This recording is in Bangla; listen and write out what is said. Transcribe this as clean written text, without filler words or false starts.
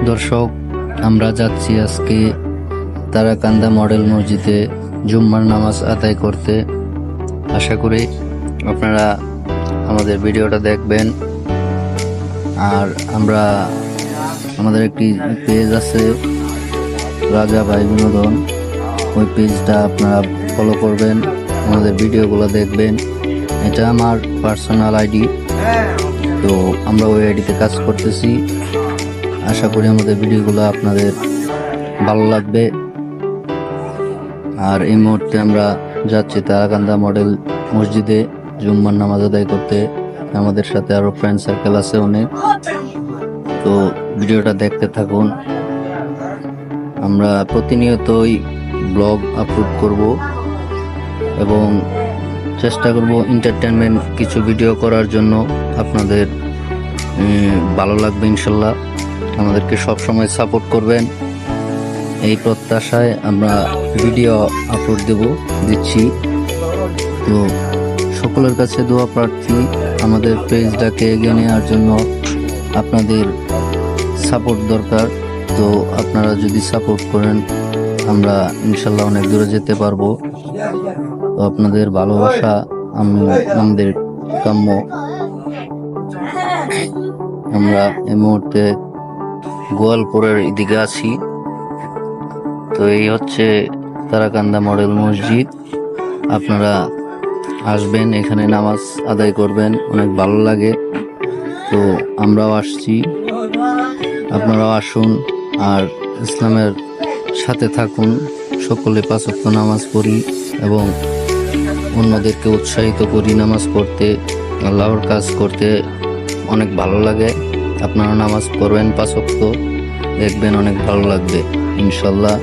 দর্শক, আমরা যাচ্ছি আজকে তারাকান্দা মডেল মসজিদে জুম্মার নামাজ আদায় করতে। আশা করি আপনারা আমাদের ভিডিওটা দেখবেন। আর আমাদের একটি পেজ আছে, রাজা ভাই বিনোদন, ওই পেজটা আপনারা ফলো করবেন, আমাদের ভিডিওগুলো দেখবেন। এটা আমার পার্সোনাল আইডি, তো আমরা ওই আইডিতে কাজ করতেছি। আশা করি আমাদের ভিডিওগুলো আপনাদের ভালো লাগবে। আর এই মুহূর্তে আমরা যাচ্ছি তারাকান্দা মডেল মসজিদে জুম্মার নামাজ আদায় করতে। আমাদের সাথে আরো ফ্রেন্ড সার্কেল আছে অনেক, তো ভিডিওটা দেখতে থাকুন। আমরা প্রতিনিয়তই ব্লগ আপলোড করব এবং চেষ্টা করব এন্টারটেনমেন্ট কিছু ভিডিও করার জন্য। আপনাদের ভালো লাগবে ইনশাল্লাহ। আমাদেরকে সব সময় সাপোর্ট করবেন, এই প্রত্যাশায় আমরা ভিডিও আপলোড দিচ্ছি। তো সকলের কাছে দোয়া প্রার্থী, আমাদের পেজটাকে এগিয়ে নেওয়ার জন্য আপনাদের সাপোর্ট দরকার। তো আপনারা যদি সাপোর্ট করেন আমরা ইনশাল্লাহ অনেক দূরে যেতে পারবো। তো আপনাদের ভালোবাসা আমাদের কাম্য। আমরা এই মুহূর্তে গোয়ালপুরের এদিকে আছি। তো এই হচ্ছে তারাকান্দা মডেল মসজিদ। আপনারা আসবেন, এখানে নামাজ আদায় করবেন, অনেক ভালো লাগে। তো আমরাও আসছি, আপনারাও আসুন আর ইসলামের সাথে থাকুন। সকলে 5 ওয়াক্ত নামাজ পড়ি এবং অন্যদেরকে উৎসাহিত করি নামাজ পড়তে, আল্লাহর কাজ করতে অনেক ভালো লাগে। আপনারা নামাজ পড়বেন 5 ওয়াক্ত, দেখবেন অনেক ভালো লাগবে ইনশাল্লাহ।